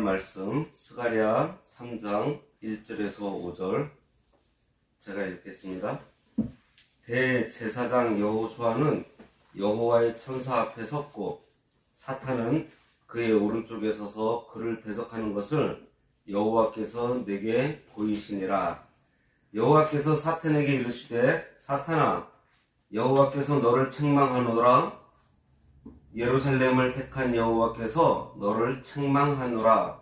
말씀 스가랴 3장 1절에서 5절 제가 읽겠습니다. 대제사장 여호수아는 여호와의 천사 앞에 섰고 사탄은 그의 오른쪽에 서서 그를 대적하는 것을 여호와께서 내게 보이시니라. 여호와께서 사탄에게 이르시되 사탄아, 여호와께서 너를 책망하노라. 예루살렘을 택한 여호와께서 너를 책망하노라.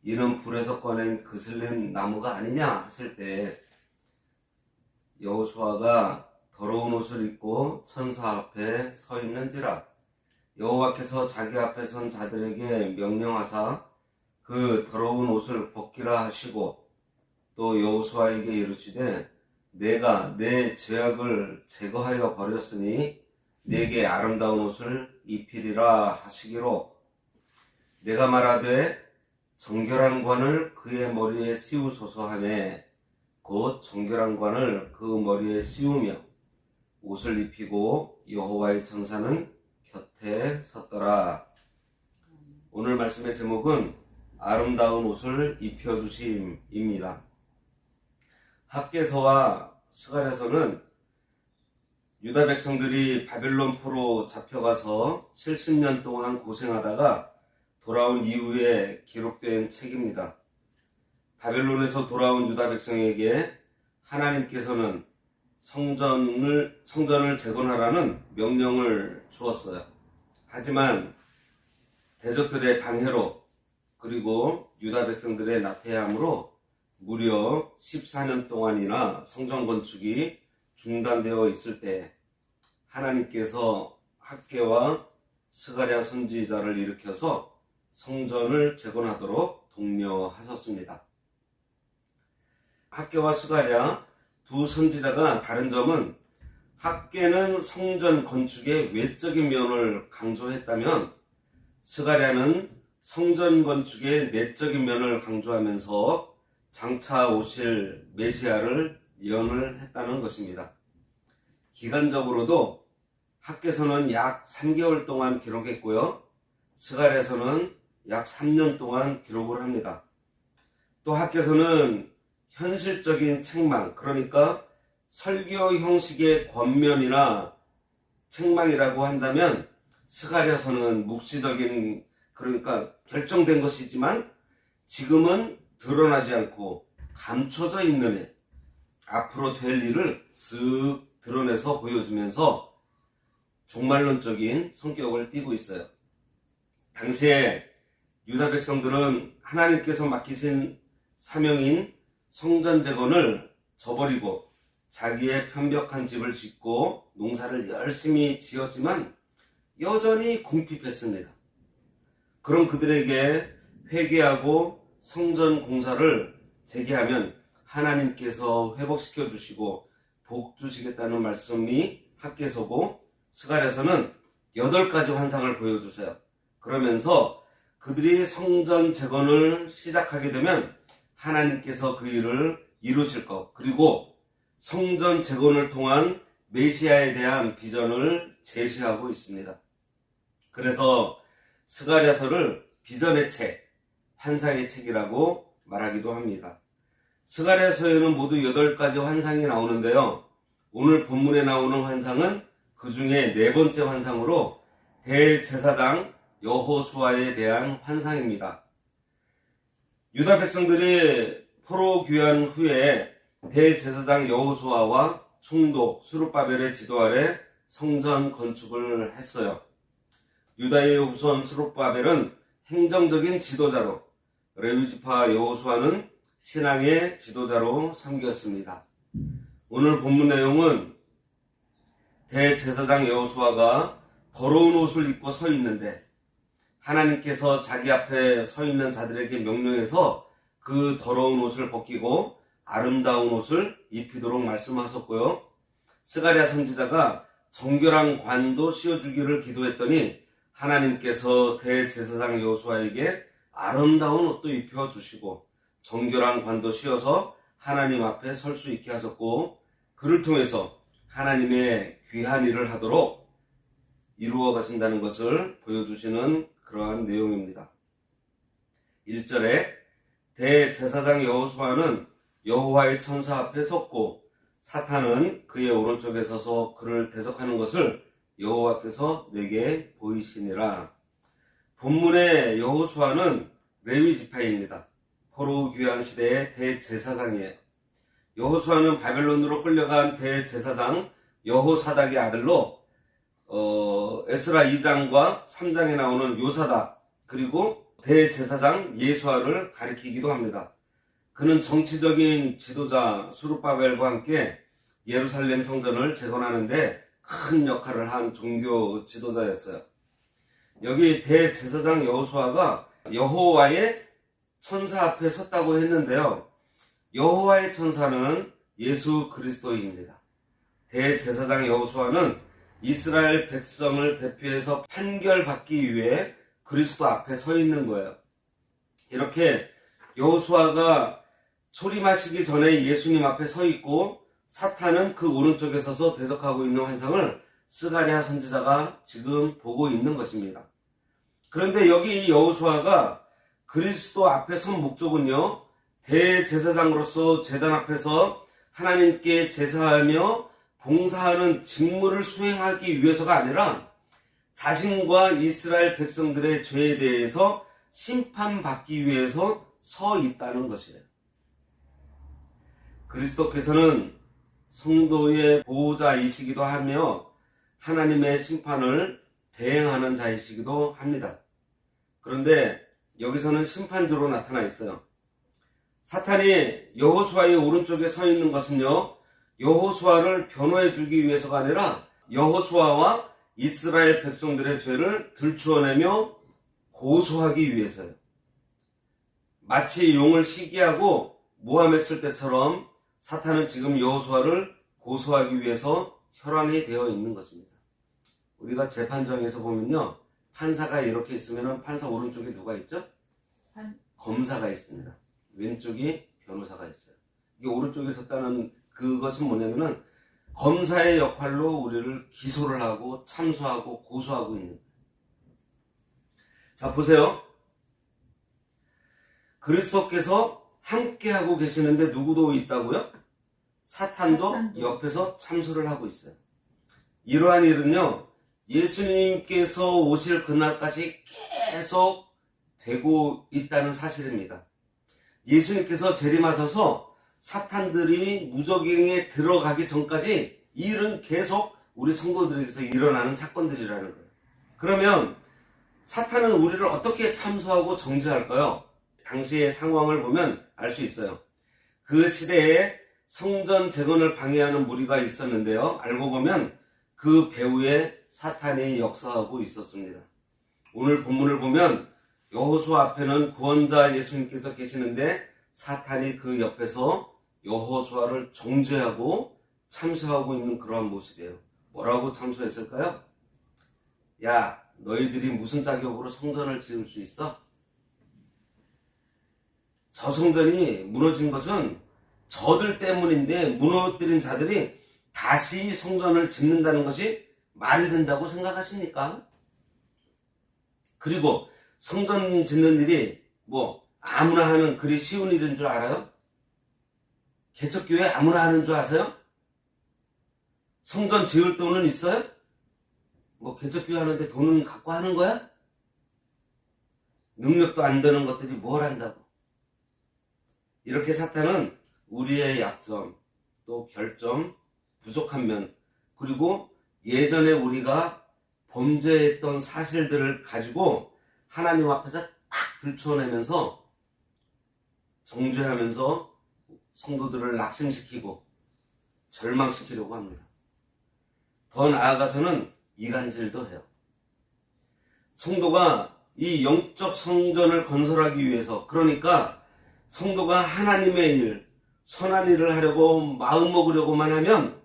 이는 불에서 꺼낸 그슬린 나무가 아니냐 하실 때 여호수아가 더러운 옷을 입고 천사 앞에 서 있는지라. 여호와께서 자기 앞에 선 자들에게 명령하사 그 더러운 옷을 벗기라 하시고 또 여호수아에게 이르시되 내가 내 죄악을 제거하여 버렸으니 내게 아름다운 옷을 입히리라 하시기로 내가 말하되 정결한 관을 그의 머리에 씌우소서 하매 곧 정결한 관을 그 머리에 씌우며 옷을 입히고 여호와의 천사는 곁에 섰더라. 오늘 말씀의 제목은 아름다운 옷을 입혀주심입니다. 학개서와 스가랴서는 유다 백성들이 바벨론 포로 잡혀가서 70년 동안 고생하다가 돌아온 이후에 기록된 책입니다. 바벨론에서 돌아온 유다 백성에게 하나님께서는 성전을 재건하라는 명령을 주었어요. 하지만 대적들의 방해로 그리고 유다 백성들의 나태함으로 무려 14년 동안이나 성전 건축이 중단되어 있을 때 하나님께서 학개와 스가랴 선지자를 일으켜서 성전을 재건하도록 독려하셨습니다. 학개와 스가랴 두 선지자가 다른 점은 학개는 성전 건축의 외적인 면을 강조했다면 스가랴는 성전 건축의 내적인 면을 강조하면서 장차 오실 메시아를 예언을 했다는 것입니다. 기간적으로도 학개서는 약 3개월 동안 기록했고요. 스가랴서는 약 3년 동안 기록을 합니다. 또 학개서는 현실적인 책망, 그러니까 설교 형식의 권면이나 책망이라고 한다면 스가랴서는 묵시적인, 그러니까 결정된 것이지만 지금은 드러나지 않고 감춰져 있는 일, 앞으로 될 일을 쓱 드러내서 보여주면서 종말론적인 성격을 띠고 있어요. 당시에 유다 백성들은 하나님께서 맡기신 사명인 성전 재건을 저버리고 자기의 편벽한 집을 짓고 농사를 열심히 지었지만 여전히 궁핍했습니다. 그럼 그들에게 회개하고 성전 공사를 재개하면 하나님께서 회복시켜 주시고 복 주시겠다는 말씀이 학개서고 스가랴서는 8가지 환상을 보여주세요. 그러면서 그들이 성전 재건을 시작하게 되면 하나님께서 그 일을 이루실 것, 그리고 성전 재건을 통한 메시아에 대한 비전을 제시하고 있습니다. 그래서 스가랴서를 비전의 책, 환상의 책이라고 말하기도 합니다. 스가랴서에는 모두 8가지 환상이 나오는데요. 오늘 본문에 나오는 환상은 그 중에 4번째 환상으로 대제사장 여호수아에 대한 환상입니다. 유다 백성들이 포로 귀환 후에 대제사장 여호수아와 총독 스룹바벨의 지도 아래 성전 건축을 했어요. 유다의 후손 스룹바벨은 행정적인 지도자로, 레위지파 여호수아는 신앙의 지도자로 섬겼습니다. 오늘 본문 내용은 대제사장 여호수아가 더러운 옷을 입고 서 있는데 하나님께서 자기 앞에 서 있는 자들에게 명령해서 그 더러운 옷을 벗기고 아름다운 옷을 입히도록 말씀하셨고요. 스가랴 선지자가 정결한 관도 씌워주기를 기도했더니 하나님께서 대제사장 여호수아에게 아름다운 옷도 입혀주시고 정결한 관도 씌워서 하나님 앞에 설 수 있게 하셨고 그를 통해서 하나님의 귀한 일을 하도록 이루어 가신다는 것을 보여주시는 그러한 내용입니다. 1절에 대제사장 여호수아는 여호와의 천사 앞에 섰고 사탄은 그의 오른쪽에 서서 그를 대적하는 것을 여호와께서 내게 보이시니라. 본문의 여호수아는 레위 지파입니다. 포로 귀환 시대의 대제사장이에요. 여호수아는 바벨론으로 끌려간 대제사장 여호사닥의 아들로 에스라 2장과 3장에 나오는 요사닥 그리고 대제사장 예수아를 가리키기도 합니다. 그는 정치적인 지도자 수르바벨과 함께 예루살렘 성전을 재건하는데 큰 역할을 한 종교 지도자였어요. 여기 대제사장 여호수아가 여호와의 천사 앞에 섰다고 했는데요. 여호와의 천사는 예수 그리스도입니다. 대제사장 여호수아는 이스라엘 백성을 대표해서 판결받기 위해 그리스도 앞에 서 있는 거예요. 이렇게 여호수아가 초림하시기 전에 예수님 앞에 서 있고 사탄은 그 오른쪽에 서서 대적하고 있는 환상을 스가랴 선지자가 지금 보고 있는 것입니다. 그런데 여기 여호수아가 그리스도 앞에 선 목적은요, 대제사장으로서 제단 앞에서 하나님께 제사하며 봉사하는 직무를 수행하기 위해서가 아니라 자신과 이스라엘 백성들의 죄에 대해서 심판받기 위해서 서 있다는 것이에요. 그리스도께서는 성도의 보호자이시기도 하며 하나님의 심판을 대행하는 자이시기도 합니다. 그런데 여기서는 심판주로 나타나 있어요. 사탄이 여호수아의 오른쪽에 서 있는 것은요, 여호수아를 변호해 주기 위해서가 아니라 여호수아와 이스라엘 백성들의 죄를 들추어내며 고소하기 위해서요. 마치 용을 시기하고 모함했을 때처럼 사탄은 지금 여호수아를 고소하기 위해서 혈안이 되어 있는 것입니다. 우리가 재판정에서 보면요, 판사가 이렇게 있으면 판사 오른쪽에 누가 있죠? 검사가 있습니다. 왼쪽이 변호사가 있어요. 이게 오른쪽에 섰다는 그것은 뭐냐면은 검사의 역할로 우리를 기소를 하고 참소하고 고소하고 있는 거예요. 자, 보세요. 그리스도께서 함께하고 계시는데 누구도 있다고요? 사탄도 옆에서 참소를 하고 있어요. 이러한 일은요, 예수님께서 오실 그날까지 계속 되고 있다는 사실입니다. 예수님께서 재림하셔서 사탄들이 무저갱에 들어가기 전까지 이 일은 계속 우리 성도들에게서 일어나는 사건들이라는 거예요. 그러면 사탄은 우리를 어떻게 참소하고 정죄할까요? 당시의 상황을 보면 알 수 있어요. 그 시대에 성전 재건을 방해하는 무리가 있었는데요. 알고 보면 그 배후에 사탄이 역사하고 있었습니다. 오늘 본문을 보면 여호수아 앞에는 구원자 예수님께서 계시는데 사탄이 그 옆에서 여호수아를 정죄하고 참소하고 있는 그러한 모습이에요. 뭐라고 참소했을까요? 야, 너희들이 무슨 자격으로 성전을 지을 수 있어? 저 성전이 무너진 것은 저들 때문인데 무너뜨린 자들이 다시 성전을 짓는다는 것이 말이 된다고 생각하십니까? 그리고 성전 짓는 일이 뭐 아무나 하는 그리 쉬운 일인 줄 알아요? 개척교회 아무나 하는 줄 아세요? 성전 지을 돈은 있어요? 뭐 개척교회 하는데 돈은 갖고 하는 거야? 능력도 안 되는 것들이 뭘 한다고. 이렇게 사탄은 우리의 약점, 또 결점, 부족한 면, 그리고 예전에 우리가 범죄했던 사실들을 가지고 하나님 앞에서 딱 들추어내면서 정죄하면서 성도들을 낙심시키고 절망시키려고 합니다. 더 나아가서는 이간질도 해요. 성도가 이 영적 성전을 건설하기 위해서, 그러니까 성도가 하나님의 일, 선한 일을 하려고 마음 먹으려고만 하면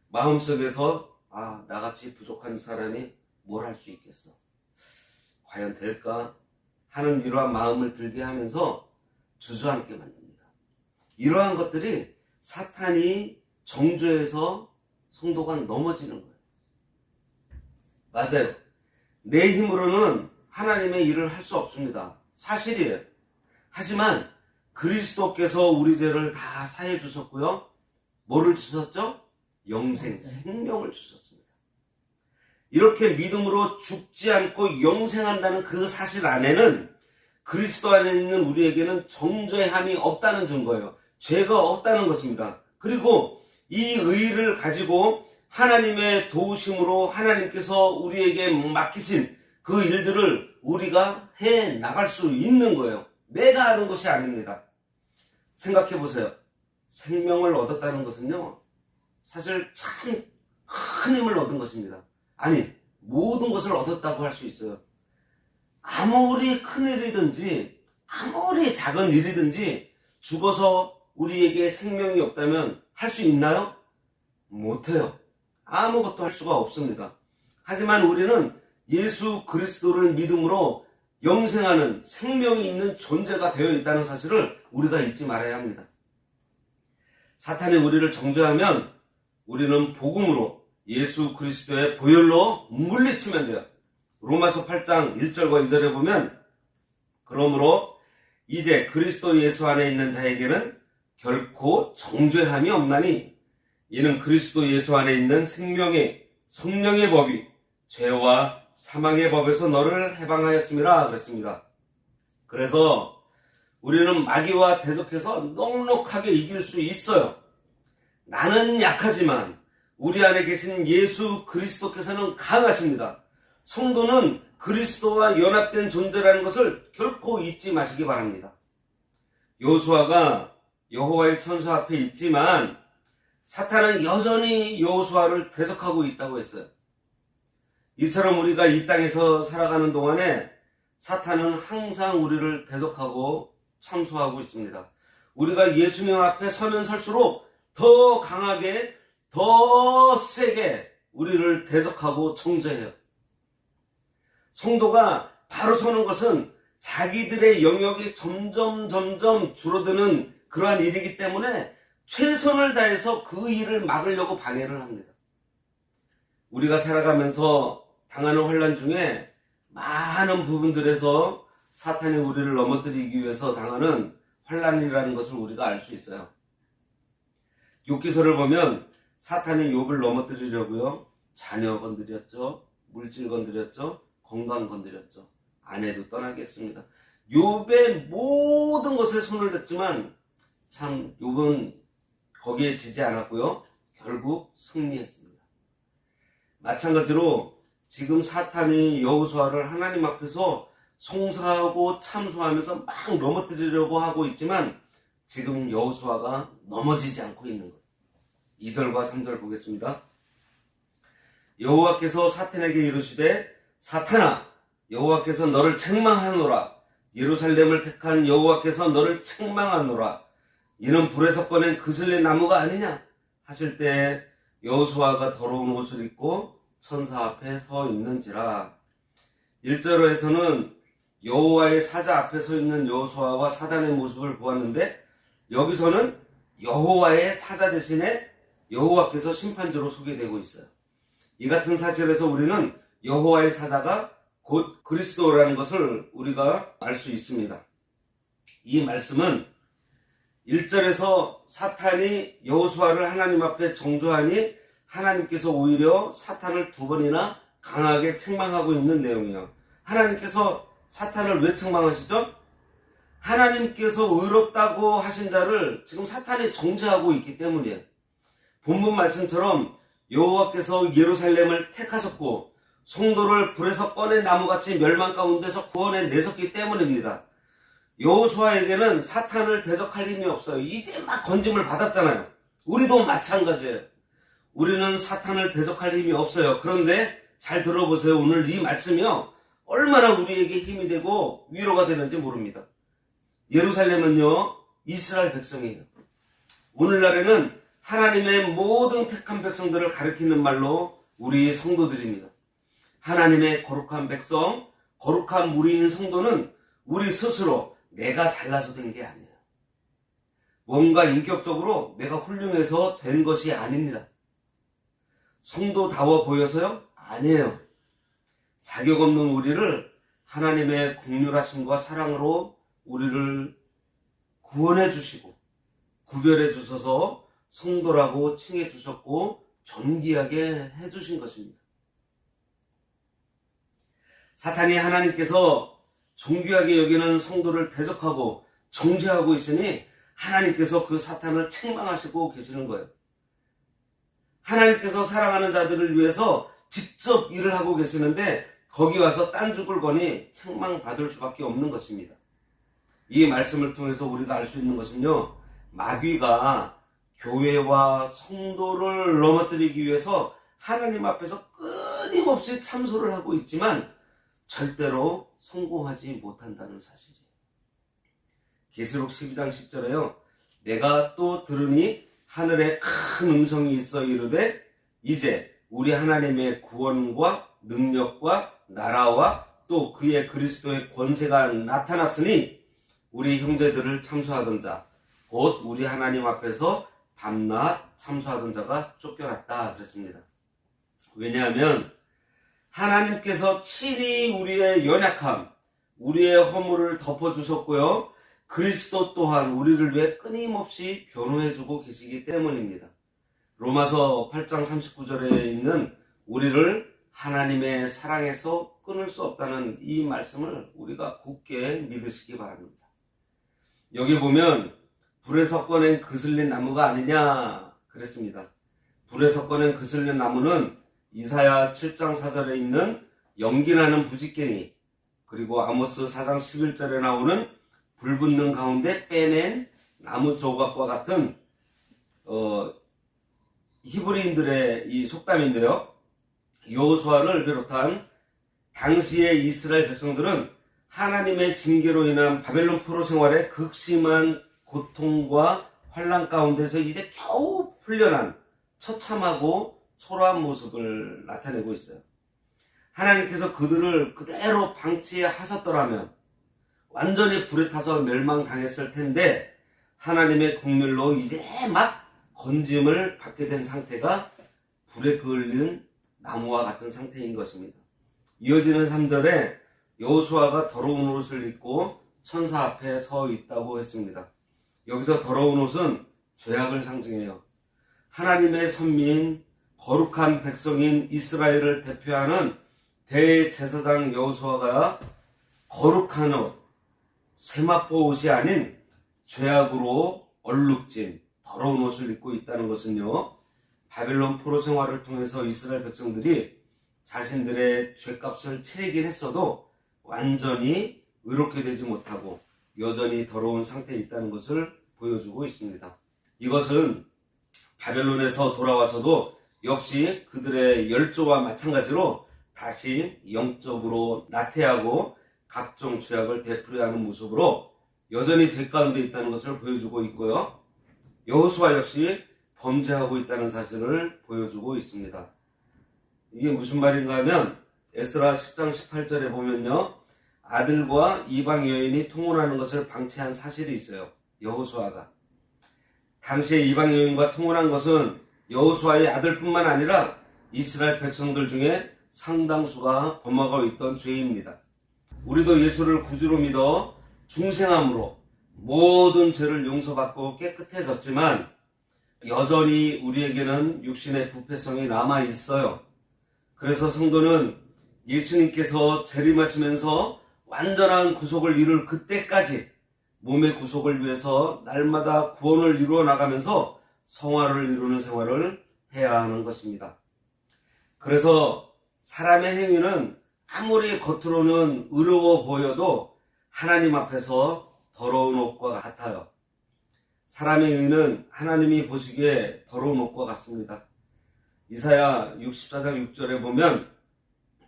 마음속에서 나같이 부족한 사람이 뭘 할 수 있겠어? 과연 될까? 하는 이러한 마음을 들게 하면서 주저앉게 만듭니다. 이러한 것들이 사탄이 정죄해서 성도가 넘어지는 거예요. 맞아요. 내 힘으로는 하나님의 일을 할 수 없습니다. 사실이에요. 하지만 그리스도께서 우리 죄를 다 사해 주셨고요. 뭐를 주셨죠? 영생, 생명을 주셨습니다. 이렇게 믿음으로 죽지 않고 영생한다는 그 사실 안에는 그리스도 안에 있는 우리에게는 정죄함이 없다는 증거예요. 죄가 없다는 것입니다. 그리고 이 의의를 가지고 하나님의 도우심으로 하나님께서 우리에게 맡기신 그 일들을 우리가 해 나갈 수 있는 거예요. 내가 하는 것이 아닙니다. 생각해 보세요. 생명을 얻었다는 것은요, 사실 참 큰 힘을 얻은 것입니다. 아니, 모든 것을 얻었다고 할 수 있어요. 아무리 큰 일이든지 아무리 작은 일이든지 죽어서 우리에게 생명이 없다면 할 수 있나요? 못해요. 아무것도 할 수가 없습니다. 하지만 우리는 예수 그리스도를 믿음으로 영생하는 생명이 있는 존재가 되어 있다는 사실을 우리가 잊지 말아야 합니다. 사탄이 우리를 정죄하면 우리는 복음으로 예수 그리스도의 보혈로 물리치면 돼요. 로마서 8장 1절과 2절에 보면, 그러므로 이제 그리스도 예수 안에 있는 자에게는 결코 정죄함이 없나니 이는 그리스도 예수 안에 있는 생명의 성령의 법이 죄와 사망의 법에서 너를 해방하였음이라 그랬습니다. 그래서 우리는 마귀와 대적해서 넉넉하게 이길 수 있어요. 나는 약하지만 우리 안에 계신 예수 그리스도께서는 강하십니다. 성도는 그리스도와 연합된 존재라는 것을 결코 잊지 마시기 바랍니다. 여호수아가 여호와의 천사 앞에 있지만 사탄은 여전히 여호수아를 대적하고 있다고 했어요. 이처럼 우리가 이 땅에서 살아가는 동안에 사탄은 항상 우리를 대적하고 참소하고 있습니다. 우리가 예수님 앞에 서면 설수록 더 강하게, 더 세게 우리를 대적하고 정죄해요. 성도가 바로 서는 것은 자기들의 영역이 점점 줄어드는 그러한 일이기 때문에 최선을 다해서 그 일을 막으려고 방해를 합니다. 우리가 살아가면서 당하는 환난 중에 많은 부분들에서 사탄이 우리를 넘어뜨리기 위해서 당하는 환난이라는 것을 우리가 알 수 있어요. 욥기서를 보면 사탄이 욥을 넘어뜨리려고요, 자녀 건드렸죠, 물질 건드렸죠, 건강 건드렸죠, 아내도 떠나게 했습니다. 욥의 모든 것에 손을 댔지만 참 욥은 거기에 지지 않았고요, 결국 승리했습니다. 마찬가지로 지금 사탄이 여호수아를 하나님 앞에서 송사하고 참소하면서 막 넘어뜨리려고 하고 있지만 지금 여호수아가 넘어지지 않고 있는 것. 2절과 3절 보겠습니다. 여호와께서 사탄에게 이르시되 사탄아, 여호와께서 너를 책망하노라. 예루살렘을 택한 여호와께서 너를 책망하노라. 이는 불에서 꺼낸 그슬린 나무가 아니냐 하실 때 여호수아가 더러운 옷을 입고 천사 앞에 서 있는지라. 1절에서는 여호와의 사자 앞에 서 있는 여호수아와 사단의 모습을 보았는데, 여기서는 여호와의 사자 대신에 여호와께서 심판주로 소개되고 있어요. 이 같은 사실에서 우리는 여호와의 사자가 곧 그리스도라는 것을 우리가 알 수 있습니다. 이 말씀은 1절에서 사탄이 여호수아를 하나님 앞에 정죄하니 하나님께서 오히려 사탄을 2번이나 강하게 책망하고 있는 내용이에요. 하나님께서 사탄을 왜 책망하시죠? 하나님께서 의롭다고 하신 자를 지금 사탄이 정죄하고 있기 때문이에요. 본문 말씀처럼 여호와께서 예루살렘을 택하셨고 성도를 불에서 꺼낸 나무같이 멸망 가운데서 구원해 내셨기 때문입니다. 여호수아에게는 사탄을 대적할 힘이 없어요. 이제 막 건짐을 받았잖아요. 우리도 마찬가지예요. 우리는 사탄을 대적할 힘이 없어요. 그런데 잘 들어보세요. 오늘 이 말씀이요, 얼마나 우리에게 힘이 되고 위로가 되는지 모릅니다. 예루살렘은요, 이스라엘 백성이에요. 오늘날에는 하나님의 모든 택한 백성들을 가리키는 말로 우리 성도들입니다. 하나님의 거룩한 백성, 거룩한 무리인 성도는 우리 스스로 내가 잘나서 된 게 아니에요. 뭔가 인격적으로 내가 훌륭해서 된 것이 아닙니다. 성도다워 보여서요? 아니에요. 자격 없는 우리를 하나님의 긍휼하심과 사랑으로 우리를 구원해 주시고 구별해 주셔서 성도라고 칭해 주셨고 존귀하게 해 주신 것입니다. 사탄이 하나님께서 존귀하게 여기는 성도를 대적하고 정죄하고 있으니 하나님께서 그 사탄을 책망하시고 계시는 거예요. 하나님께서 사랑하는 자들을 위해서 직접 일을 하고 계시는데 거기 와서 딴 죽을 거니 책망받을 수밖에 없는 것입니다. 이 말씀을 통해서 우리가 알 수 있는 것은요, 마귀가 교회와 성도를 넘어뜨리기 위해서 하나님 앞에서 끊임없이 참소를 하고 있지만 절대로 성공하지 못한다는 사실이에요. 계시록 12장 10절에요. 내가 또 들으니 하늘에 큰 음성이 있어 이르되 이제 우리 하나님의 구원과 능력과 나라와 또 그의 그리스도의 권세가 나타났으니 우리 형제들을 참소하던 자 곧 우리 하나님 앞에서 밤낮 참소하던 자가 쫓겨났다 그랬습니다. 왜냐하면 하나님께서 친히 우리의 연약함, 우리의 허물을 덮어주셨고요. 그리스도 또한 우리를 위해 끊임없이 변호해주고 계시기 때문입니다. 로마서 8장 39절에 있는 우리를 하나님의 사랑에서 끊을 수 없다는 이 말씀을 우리가 굳게 믿으시기 바랍니다. 여기 보면 불에서 꺼낸 그슬린 나무가 아니냐 그랬습니다. 불에서 꺼낸 그슬린 나무는 이사야 7장 4절에 있는 연기나는 부지깽이, 그리고 아모스 4장 11절에 나오는 불 붙는 가운데 빼낸 나무 조각과 같은 히브리인들의 이 속담인데요. 여호수아를 비롯한 당시의 이스라엘 백성들은 하나님의 징계로 인한 바벨론 포로 생활의 극심한 고통과 환난 가운데서 이제 겨우 풀려난 처참하고 초라한 모습을 나타내고 있어요. 하나님께서 그들을 그대로 방치하셨더라면 완전히 불에 타서 멸망당했을 텐데 하나님의 국률로 이제 막 건짐을 받게 된 상태가 불에 그을린 나무와 같은 상태인 것입니다. 이어지는 3절에 여호수아가 더러운 옷을 입고 천사 앞에 서 있다고 했습니다. 여기서 더러운 옷은 죄악을 상징해요. 하나님의 선미인 거룩한 백성인 이스라엘을 대표하는 대제사장 여호수아가 거룩한 옷, 세마포 옷이 아닌 죄악으로 얼룩진 더러운 옷을 입고 있다는 것은요, 바벨론 포로 생활을 통해서 이스라엘 백성들이 자신들의 죄값을 치르긴 했어도 완전히 의롭게 되지 못하고 여전히 더러운 상태에 있다는 것을 보여주고 있습니다. 이것은 바벨론에서 돌아와서도 역시 그들의 열조와 마찬가지로 다시 영적으로 나태하고 각종 죄악을 되풀이하는 모습으로 여전히 죄 가운데 있다는 것을 보여주고 있고요. 여호수아 역시 범죄하고 있다는 사실을 보여주고 있습니다. 이게 무슨 말인가 하면 에스라 10장 18절에 보면요, 아들과 이방 여인이 통혼하는 것을 방치한 사실이 있어요. 여호수아가 당시에 이방 여인과 통혼한 것은 여호수아의 아들뿐만 아니라 이스라엘 백성들 중에 상당수가 범하고 있던 죄입니다. 우리도 예수를 구주로 믿어 중생함으로 모든 죄를 용서받고 깨끗해졌지만 여전히 우리에게는 육신의 부패성이 남아 있어요. 그래서 성도는 예수님께서 재림하시면서 완전한 구속을 이룰 그때까지 몸의 구속을 위해서 날마다 구원을 이루어 나가면서 성화를 이루는 생활을 해야 하는 것입니다. 그래서 사람의 행위는 아무리 겉으로는 의로워 보여도 하나님 앞에서 더러운 옷과 같아요. 사람의 행위는 하나님이 보시기에 더러운 옷과 같습니다. 이사야 64장 6절에 보면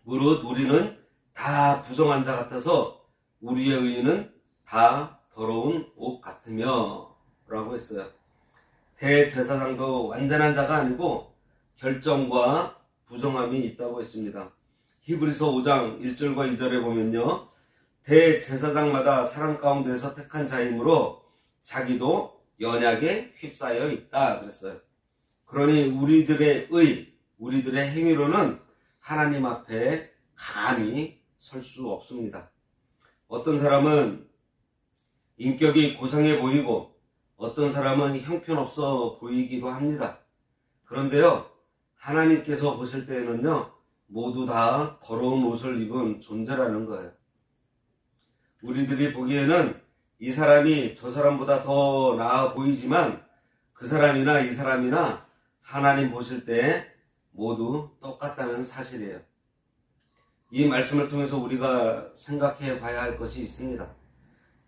무릇 우리는 다 부정한 자 같아서 우리의 의인은 다 더러운 옷 같으며 라고 했어요. 대제사장도 완전한 자가 아니고 결정과 부정함이 있다고 했습니다. 히브리서 5장 1절과 2절에 보면요, 대제사장마다 사람 가운데서 택한 자이므로 자기도 연약에 휩싸여 있다 그랬어요. 그러니 우리들의 우리들의 행위로는 하나님 앞에 감히 설 수 없습니다. 어떤 사람은 인격이 고상해 보이고 어떤 사람은 형편없어 보이기도 합니다. 그런데요, 하나님께서 보실 때에는요, 모두 다 더러운 옷을 입은 존재라는 거예요. 우리들이 보기에는 이 사람이 저 사람보다 더 나아 보이지만 그 사람이나 이 사람이나 하나님 보실 때 모두 똑같다는 사실이에요. 이 말씀을 통해서 우리가 생각해 봐야 할 것이 있습니다.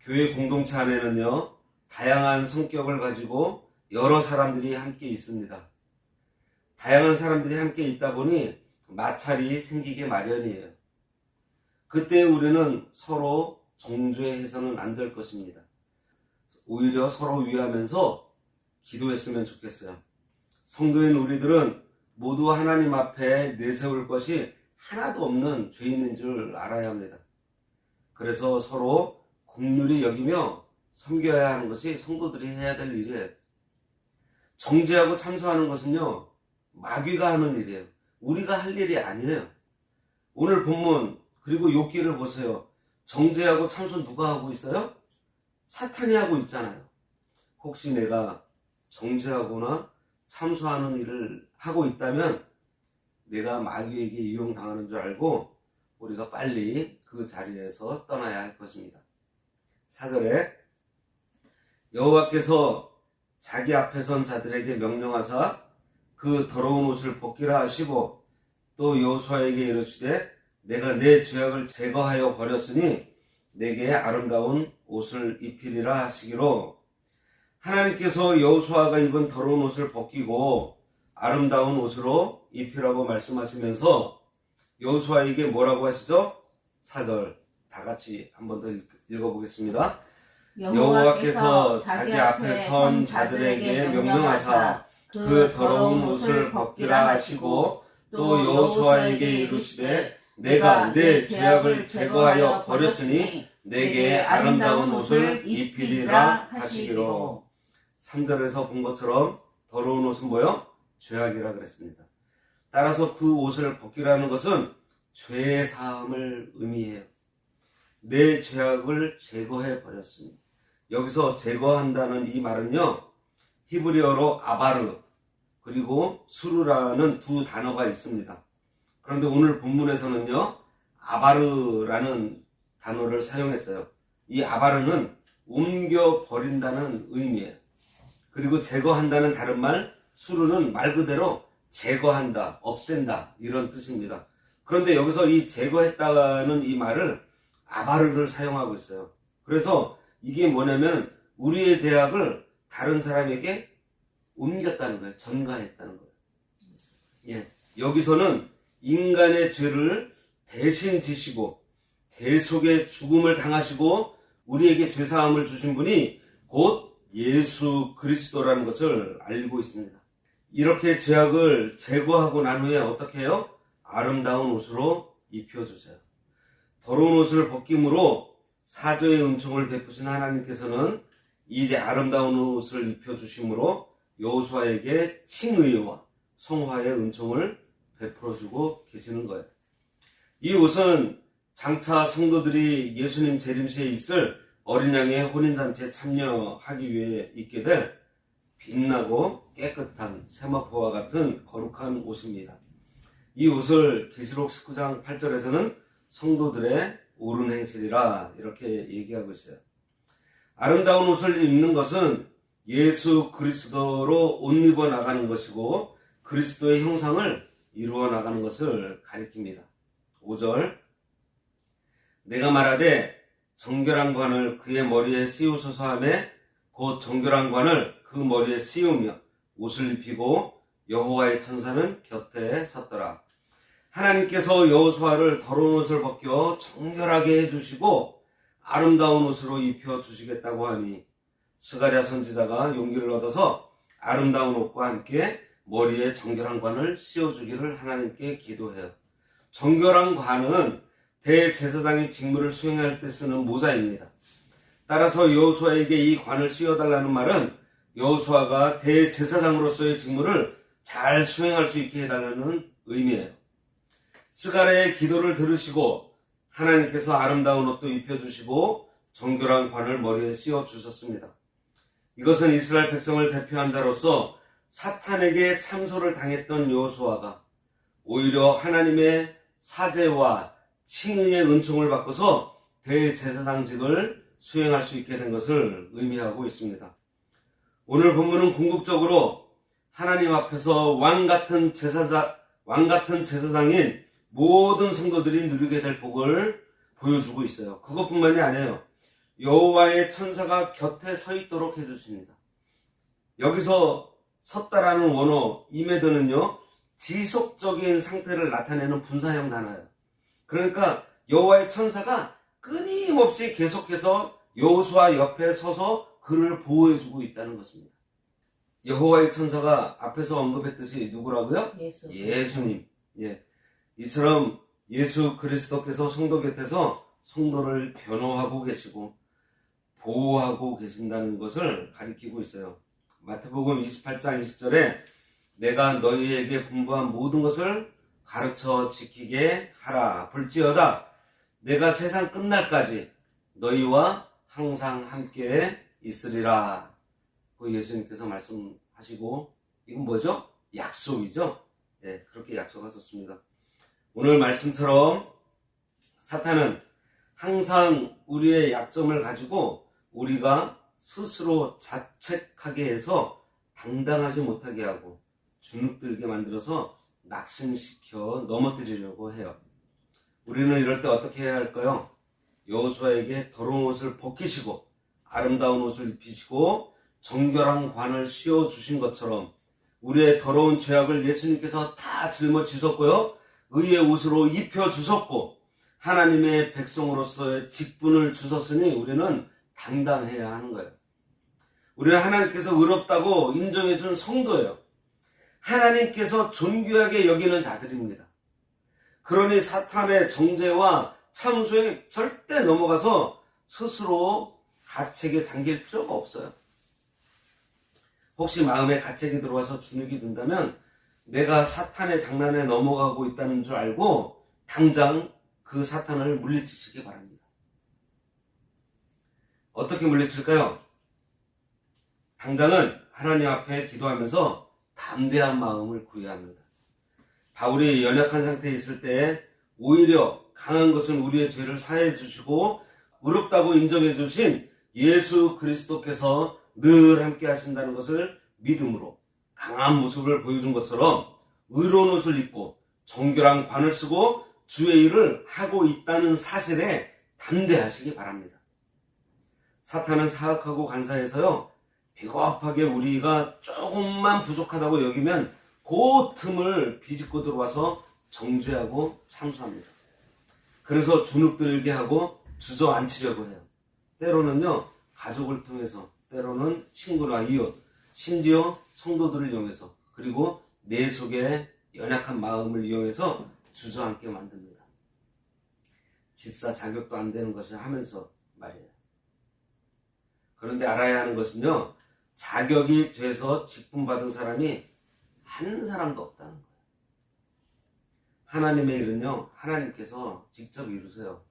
교회 공동체 안에는요, 다양한 성격을 가지고 여러 사람들이 함께 있습니다. 다양한 사람들이 함께 있다 보니 마찰이 생기게 마련이에요. 그때 우리는 서로 정죄해서는 안 될 것입니다. 오히려 서로 위하면서 기도했으면 좋겠어요. 성도인 우리들은 모두 하나님 앞에 내세울 것이 하나도 없는 죄인인 줄 알아야 합니다. 그래서 서로 긍휼히 여기며 섬겨야 하는 것이 성도들이 해야 될 일이에요. 정죄하고 참소하는 것은요, 마귀가 하는 일이에요. 우리가 할 일이 아니에요. 오늘 본문 그리고 욥기를 보세요. 정죄하고 참소 누가 하고 있어요? 사탄이 하고 있잖아요. 혹시 내가 정죄하거나 참소하는 일을 하고 있다면 내가 마귀에게 이용당하는 줄 알고 우리가 빨리 그 자리에서 떠나야 할 것입니다. 4절에 여호와께서 자기 앞에 선 자들에게 명령하사 그 더러운 옷을 벗기라 하시고 또 여호수아에게 이르시되 내가 내 죄악을 제거하여 버렸으니 내게 아름다운 옷을 입히리라 하시기로 하나님께서 여호수아가 입은 더러운 옷을 벗기고 아름다운 옷으로 입히라고 말씀하시면서 여호수아에게 뭐라고 하시죠? 4절 다 같이 한 번 더 읽어보겠습니다. 여호와께서 자기 앞에 선 자들에게 명령하사 그 더러운 옷을 벗기라 하시고 또 여호수아에게 이르시되 내가 내 죄악을 제거하여 버렸으니 내게 아름다운 옷을 입히리라 하시기로. 3절에서 본 것처럼 더러운 옷은 뭐요? 죄악이라 그랬습니다. 따라서 그 옷을 벗기라는 것은 죄의 사함을 의미해요. 내 죄악을 제거해 버렸습니다. 여기서 제거한다는 이 말은요, 히브리어로 아바르 그리고 수르라는 두 단어가 있습니다. 그런데 오늘 본문에서는요, 아바르라는 단어를 사용했어요. 이 아바르는 옮겨 버린다는 의미예요. 그리고 제거한다는 다른 말 수르는 말 그대로 제거한다, 없앤다 이런 뜻입니다. 그런데 여기서 이 제거했다는 이 말을 아바르를 사용하고 있어요. 그래서 이게 뭐냐면 우리의 죄악을 다른 사람에게 옮겼다는 거예요. 전가했다는 거예요. 예, 여기서는 인간의 죄를 대신 지시고 대속의 죽음을 당하시고 우리에게 죄사함을 주신 분이 곧 예수 그리스도라는 것을 알고 있습니다. 이렇게 죄악을 제거하고 난 후에 어떻게 해요? 아름다운 옷으로 입혀주세요. 더러운 옷을 벗김으로 사저의 은총을 베푸신 하나님께서는 이제 아름다운 옷을 입혀주심으로 여호수아에게 칭의와 성화의 은총을 베풀어주고 계시는 거예요. 이 옷은 장차 성도들이 예수님 재림시에 있을 어린 양의 혼인잔치에 참여하기 위해 입게 될 빛나고 깨끗한 세마포와 같은 거룩한 옷입니다. 이 옷을 계시록 19장 8절에서는 성도들의 옳은 행실이라 이렇게 얘기하고 있어요. 아름다운 옷을 입는 것은 예수 그리스도로 옷 입어 나가는 것이고 그리스도의 형상을 이루어 나가는 것을 가리킵니다. 5절 내가 말하되 정결한 관을 그의 머리에 씌우소서 하며 곧 정결한 관을 그 머리에 씌우며 옷을 입히고 여호와의 천사는 곁에 섰더라. 하나님께서 여호수아를 더러운 옷을 벗겨 정결하게 해주시고 아름다운 옷으로 입혀주시겠다고 하니 스가랴 선지자가 용기를 얻어서 아름다운 옷과 함께 머리에 정결한 관을 씌워주기를 하나님께 기도해요. 정결한 관은 대제사장의 직무를 수행할 때 쓰는 모자입니다. 따라서 여호수아에게 이 관을 씌워달라는 말은 여호수아가 대제사장으로서의 직무를 잘 수행할 수 있게 해달라는 의미예요. 스가랴의 기도를 들으시고 하나님께서 아름다운 옷도 입혀주시고 정결한 관을 머리에 씌워 주셨습니다. 이것은 이스라엘 백성을 대표한 자로서 사탄에게 참소를 당했던 여호수아가 오히려 하나님의 사제와 칭의의 은총을 받고서 대제사장직을 수행할 수 있게 된 것을 의미하고 있습니다. 오늘 본문은 궁극적으로 하나님 앞에서 왕같은 제사장인 모든 성도들이 누리게 될 복을 보여주고 있어요. 그것뿐만이 아니에요. 여호와의 천사가 곁에 서 있도록 해주십니다. 여기서 섰다라는 원어 이메드는요, 지속적인 상태를 나타내는 분사형 단어예요. 그러니까 여호와의 천사가 끊임없이 계속해서 여호수아 옆에 서서 그를 보호해주고 있다는 것입니다. 여호와의 천사가 앞에서 언급했듯이 누구라고요? 예수님. 예. 이처럼 예수 그리스도께서 성도 곁에서 성도를 변호하고 계시고 보호하고 계신다는 것을 가리키고 있어요. 마태복음 28장 20절에 내가 너희에게 분부한 모든 것을 가르쳐 지키게 하라. 볼지어다 내가 세상 끝날까지 너희와 항상 함께 있으리라. 그 예수님께서 말씀하시고, 이건 뭐죠? 약속이죠? 네, 그렇게 약속하셨습니다. 오늘 말씀처럼 사탄은 항상 우리의 약점을 가지고 우리가 스스로 자책하게 해서 당당하지 못하게 하고 주눅들게 만들어서 낙심시켜 넘어뜨리려고 해요. 우리는 이럴 때 어떻게 해야 할까요? 여호수아에게 더러운 옷을 벗기시고 아름다운 옷을 입히시고 정결한 관을 씌워주신 것처럼 우리의 더러운 죄악을 예수님께서 다 짊어지셨고요, 의의 옷으로 입혀주셨고 하나님의 백성으로서의 직분을 주셨으니 우리는 당당해야 하는 거예요. 우리는 하나님께서 의롭다고 인정해준 성도예요. 하나님께서 존귀하게 여기는 자들입니다. 그러니 사탄의 정죄와 참소에 절대 넘어가서 스스로 가책에 잠길 필요가 없어요. 혹시 마음에 가책이 들어와서 주눅이 든다면 내가 사탄의 장난에 넘어가고 있다는 줄 알고 당장 그 사탄을 물리치시기 바랍니다. 어떻게 물리칠까요? 당장은 하나님 앞에 기도하면서 담대한 마음을 구해야 합니다. 바울이 연약한 상태에 있을 때 오히려 강한 것은 우리의 죄를 사해 주시고 의롭다고 인정해 주신 예수 그리스도께서 늘 함께 하신다는 것을 믿음으로 강한 모습을 보여준 것처럼 의로운 옷을 입고 정결한 관을 쓰고 주의 일을 하고 있다는 사실에 담대하시기 바랍니다. 사탄은 사악하고 간사해서요, 비겁하게 우리가 조금만 부족하다고 여기면 그 틈을 비집고 들어와서 정죄하고 참수합니다. 그래서 주눅들게 하고 주저앉히려고 해요. 때로는요, 가족을 통해서, 때로는 친구나 이웃, 심지어 성도들을 이용해서, 그리고 내 속에 연약한 마음을 이용해서 주저앉게 만듭니다. 집사 자격도 안 되는 것을 하면서 말이에요. 그런데 알아야 하는 것은요, 자격이 돼서 직분받은 사람이 한 사람도 없다는 거예요. 하나님의 일은요, 하나님께서 직접 이루세요.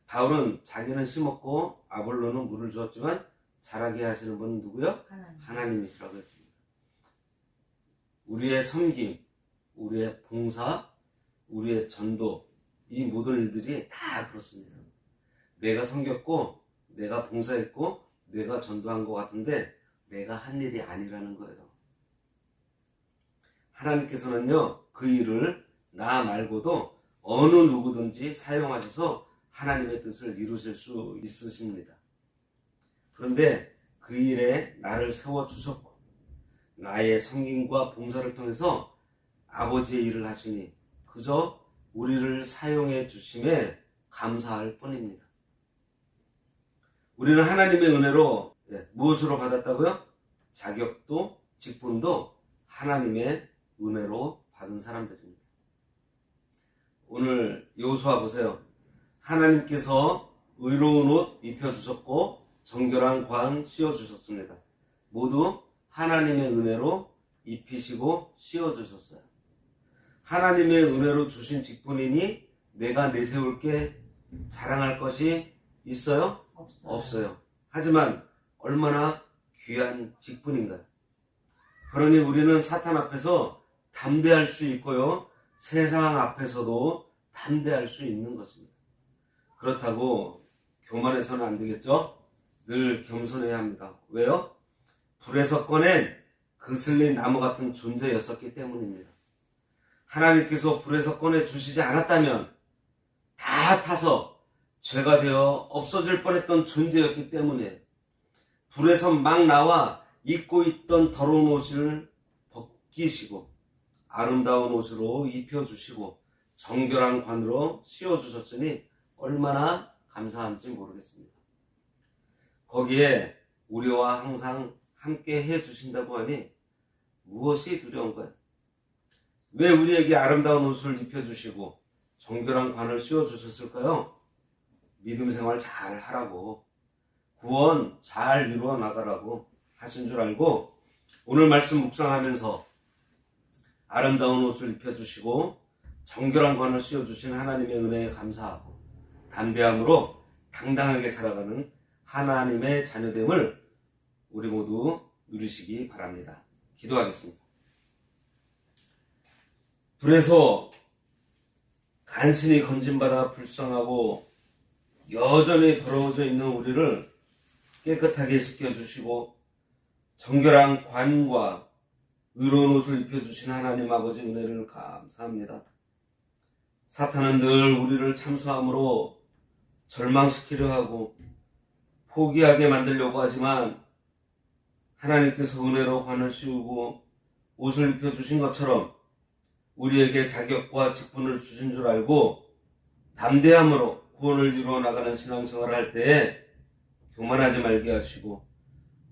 바울은 자기는 심었고 아볼로는 물을 주었지만 자라게 하시는 분은 누구요? 하나님이시라고 했습니다. 우리의 섬김, 우리의 봉사, 우리의 전도, 이 모든 일들이 다 그렇습니다. 내가 섬겼고 내가 봉사했고 내가 전도한 것 같은데 내가 한 일이 아니라는 거예요. 하나님께서는요, 그 일을 나 말고도 어느 누구든지 사용하셔서 하나님의 뜻을 이루실 수 있으십니다. 그런데 그 일에 나를 세워주셨고 나의 섬김과 봉사를 통해서 아버지의 일을 하시니 그저 우리를 사용해 주심에 감사할 뿐입니다. 우리는 하나님의 은혜로 무엇으로 받았다고요? 자격도 직분도 하나님의 은혜로 받은 사람들입니다. 오늘 여호수아 보세요. 하나님께서 의로운 옷 입혀주셨고 정결한 관 씌워주셨습니다. 모두 하나님의 은혜로 입히시고 씌워주셨어요. 하나님의 은혜로 주신 직분이니 내가 내세울 게 자랑할 것이 있어요? 없어요. 하지만 얼마나 귀한 직분인가요? 그러니 우리는 사탄 앞에서 담대할 수 있고요. 세상 앞에서도 담대할 수 있는 것입니다. 그렇다고 교만해서는 안 되겠죠? 늘 겸손해야 합니다. 왜요? 불에서 꺼낸 그슬린 나무 같은 존재였었기 때문입니다. 하나님께서 불에서 꺼내 주시지 않았다면 다 타서 죄가 되어 없어질 뻔했던 존재였기 때문에 불에서 막 나와 입고 있던 더러운 옷을 벗기시고 아름다운 옷으로 입혀주시고 정결한 관으로 씌워주셨으니 얼마나 감사한지 모르겠습니다. 거기에 우리와 항상 함께 해주신다고 하니 무엇이 두려운가요? 왜 우리에게 아름다운 옷을 입혀주시고 정결한 관을 씌워주셨을까요? 믿음 생활 잘 하라고, 구원 잘 이루어 나가라고 하신 줄 알고 오늘 말씀 묵상하면서 아름다운 옷을 입혀주시고 정결한 관을 씌워주신 하나님의 은혜에 감사하고 담대함으로 당당하게 살아가는 하나님의 자녀됨을 우리 모두 누리시기 바랍니다. 기도하겠습니다. 불에서 간신히 건진받아 불쌍하고 여전히 더러워져 있는 우리를 깨끗하게 씻겨주시고 정결한 관과 의로운 옷을 입혀주신 하나님 아버지 은혜를 감사합니다. 사탄은 늘 우리를 참소함으로 절망시키려 하고 포기하게 만들려고 하지만 하나님께서 은혜로 관을 씌우고 옷을 입혀주신 것처럼 우리에게 자격과 직분을 주신 줄 알고 담대함으로 구원을 이루어 나가는 신앙생활을 할 때에 교만하지 말게 하시고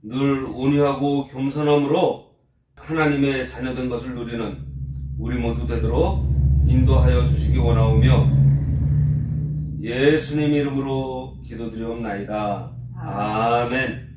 늘 온유하고 겸손함으로 하나님의 자녀된 것을 누리는 우리 모두 되도록 인도하여 주시기 원하오며 예수님 이름으로 기도드리옵나이다. 아멘.